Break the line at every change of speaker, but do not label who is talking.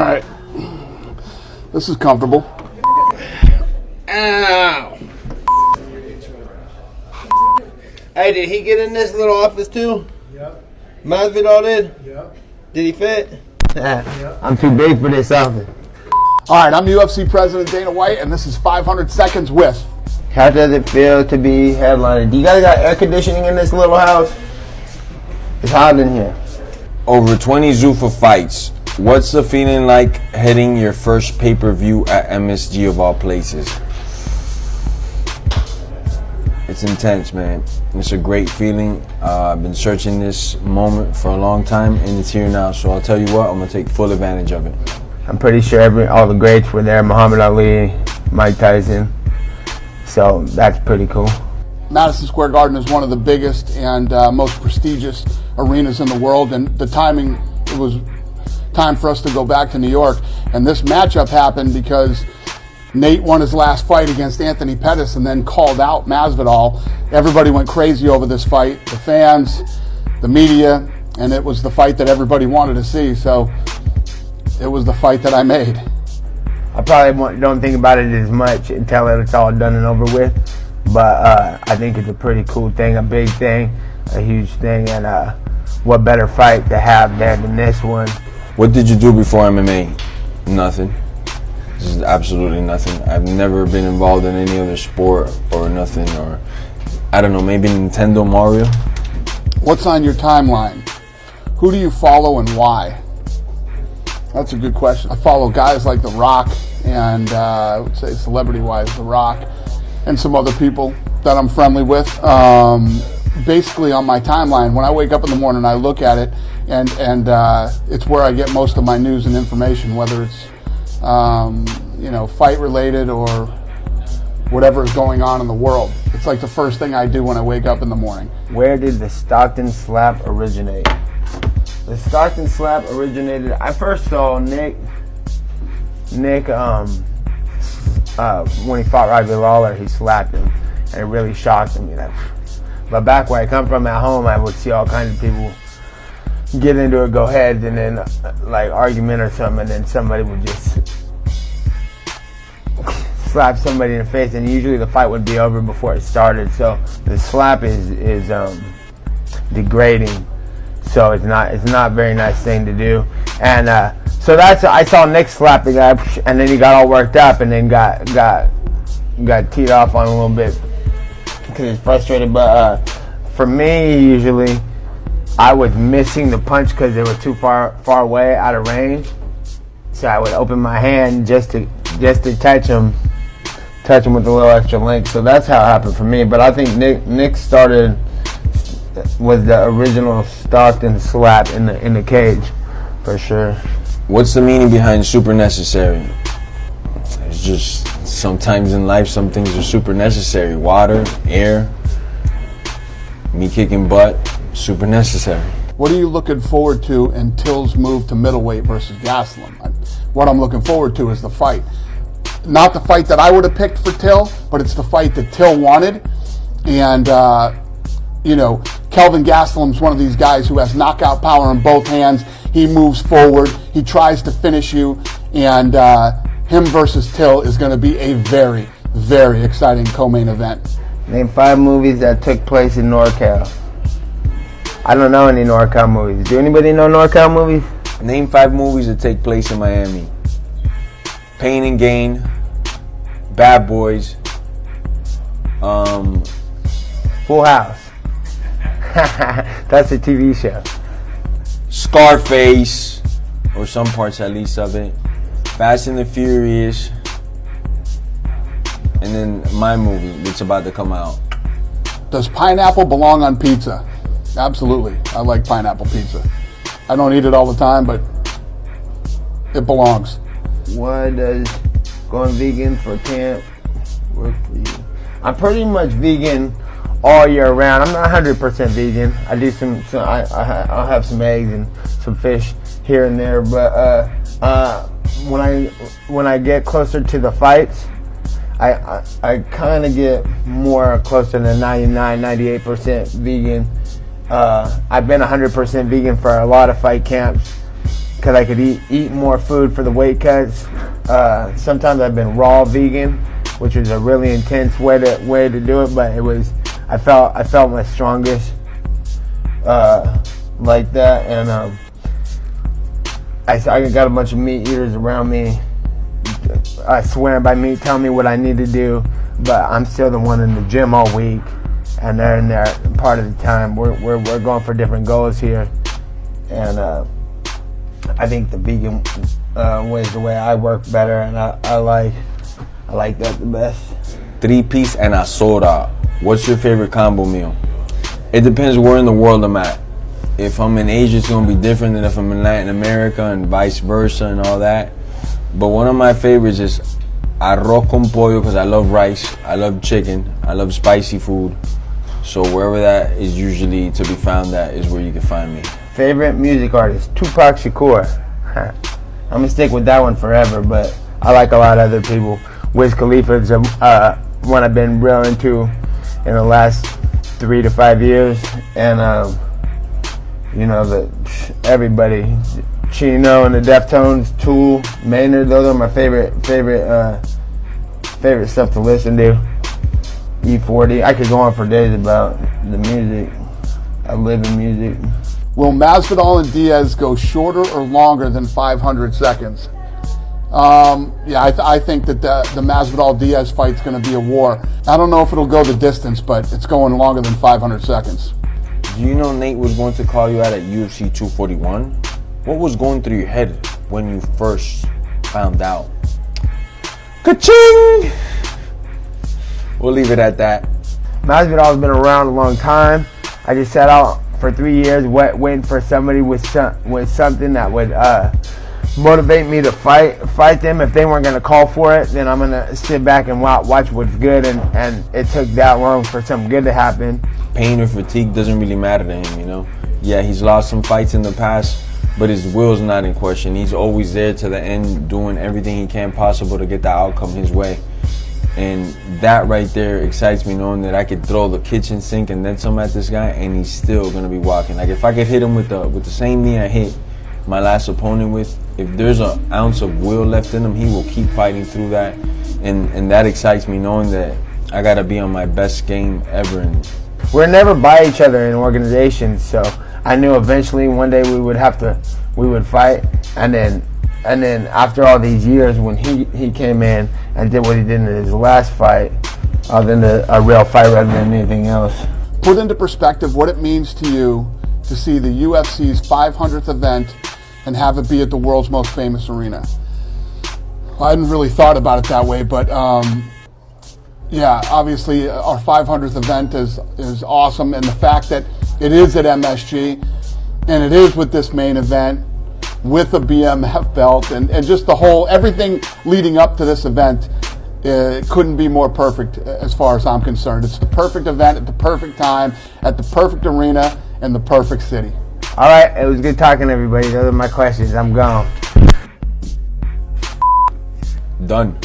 right. This is comfortable.
Ow! Hey, did he get in this little office too?
Yep.
Masvidal did?
Yep.
Did he fit?
Yep.
I'm too big for this office.
All right, I'm UFC President Dana White, and this is 500 Seconds with.
How does it feel to be headliner? Do you guys got air conditioning in this little house? It's hot in here.
Over 20 Zuffa fights. What's the feeling like heading your first pay-per-view at MSG of all places? It's intense, man. It's a great feeling. I've been searching this moment for a long time, and it's here now. So I'll tell you what, I'm gonna take full advantage of it.
I'm pretty sure all the greats were there. Muhammad Ali, Mike Tyson. So that's pretty cool.
Madison Square Garden is one of the biggest and most prestigious arenas in the world, and the timing, it was time for us to go back to New York. And this matchup happened because Nate won his last fight against Anthony Pettis and then called out Masvidal. Everybody went crazy over this fight, the fans, the media, and it was the fight that everybody wanted to see. So it was the fight that I made.
I probably don't think about it as much until it's all done and over with. But I think it's a pretty cool thing, a big thing, a huge thing, and what better fight to have there than this one.
What did you do before MMA? Nothing. This is absolutely nothing. I've never been involved in any other sport or nothing, or I don't know, maybe Nintendo, Mario.
What's on your timeline? Who do you follow and why? That's a good question. I follow guys like The Rock and I would say celebrity-wise, The Rock, and some other people that I'm friendly with. Basically on my timeline, when I wake up in the morning, I look at it, and it's where I get most of my news and information, whether it's fight related or whatever is going on in the world. It's like the first thing I do when I wake up in the morning.
Where did the Stockton slap originate? The Stockton slap originated, I first saw Nick when he fought Robbie Lawler, he slapped him, and it really shocked me. But back where I come from at home, I would see all kinds of people get into a go-ahead and then like argument or something, and then somebody would just slap somebody in the face, and usually the fight would be over before it started. So the slap is degrading. So it's not a very nice thing to do. And so I saw Nick slap the guy, and then he got all worked up, and then got teed off on a little bit because he's frustrated. But for me, usually I was missing the punch because they were too far away, out of range. So I would open my hand just to touch him with a little extra length. So that's how it happened for me. But I think Nick was the original Stockton slap in the cage, for sure.
What's the meaning behind super necessary? It's just sometimes in life some things are super necessary. Water, air, me kicking butt, super necessary.
What are you looking forward to in Till's move to middleweight versus Gastelum? What I'm looking forward to is the fight. Not the fight that I would have picked for Till, but it's the fight that Till wanted. And, Kelvin Gastelum's one of these guys who has knockout power in both hands. He moves forward. He tries to finish you. And him versus Till is going to be a very, very exciting co-main event.
Name 5 movies that took place in NorCal. I don't know any NorCal movies. Do anybody know NorCal movies?
Name 5 movies that take place in Miami. Pain and Gain, Bad Boys,
Full House. That's a TV show.
Scarface, or some parts at least of it. Fast and the Furious, and then my movie that's about to come out.
Does pineapple belong on pizza? Absolutely. I like pineapple pizza. I don't eat it all the time, but it belongs.
Why does going vegan for camp work for you? I'm pretty much vegan all year round. I'm not 100% vegan. I do I'll have some eggs and some fish here and there, but when I get closer to the fights, I kind of get more closer to 99-98% vegan. I've been 100% vegan for a lot of fight camps because I could eat more food for the weight cuts. Sometimes I've been raw vegan, which was a really intense way to do it, but I felt my strongest like that, and I got a bunch of meat eaters around me. I swear by me, telling me what I need to do, but I'm still the one in the gym all week, and they're in there part of the time. We're going for different goals here, and I think the vegan way is the way I work better, and I like that the best.
3-piece and a soda. What's your favorite combo meal? It depends where in the world I'm at. If I'm in Asia, it's gonna be different than if I'm in Latin America, and vice versa and all that. But one of my favorites is arroz con pollo, because I love rice, I love chicken, I love spicy food. So wherever that is usually to be found at is where you can find me.
Favorite music artist, Tupac Shakur. I'm gonna stick with that one forever, but I like a lot of other people. Wiz Khalifa's one I've been real into in the last 3 to 5 years, and everybody, Chino and the Deftones, Tool, Maynard, those are my favorite stuff to listen to. E40, I could go on for days about the music. I live in music.
Will Masvidal and Diaz go shorter or longer than 500 seconds? I think that the Masvidal-Diaz fight's going to be a war. I don't know if it'll go the distance, but it's going longer than 500 seconds.
Do you know Nate was going to call you out at UFC 241? What was going through your head when you first found out?
Ka-ching!
We'll leave it at that.
Masvidal's been around a long time. I just sat out for 3 years waiting for somebody with something that would motivate me to fight them. If they weren't going to call for it, then I'm going to sit back and watch what's good, and it took that long for something good to happen.
Pain or fatigue doesn't really matter to him, you know? Yeah, he's lost some fights in the past, but his will's not in question. He's always there to the end, doing everything he can possible to get the outcome his way. And that right there excites me, knowing that I could throw the kitchen sink and then some at this guy, and he's still gonna be walking. Like, if I could hit him with the same knee I hit my last opponent with, if there's an ounce of will left in him, he will keep fighting through that. And that excites me, knowing that I gotta be on my best game ever. And
we're never by each other in organizations, so I knew eventually one day we would fight, and then after all these years, when he came in and did what he did in his last fight, then a real fight rather than anything else.
Put into perspective what it means to you to see the UFC's 500th event and have it be at the world's most famous arena. I hadn't really thought about it that way, but obviously our 500th event is awesome, and the fact that it is at MSG and it is with this main event with a BMF belt and just the whole, everything leading up to this event, it couldn't be more perfect as far as I'm concerned. It's the perfect event at the perfect time, at the perfect arena, in the perfect city.
All right, it was good talking to everybody. Those are my questions. I'm gone.
Done.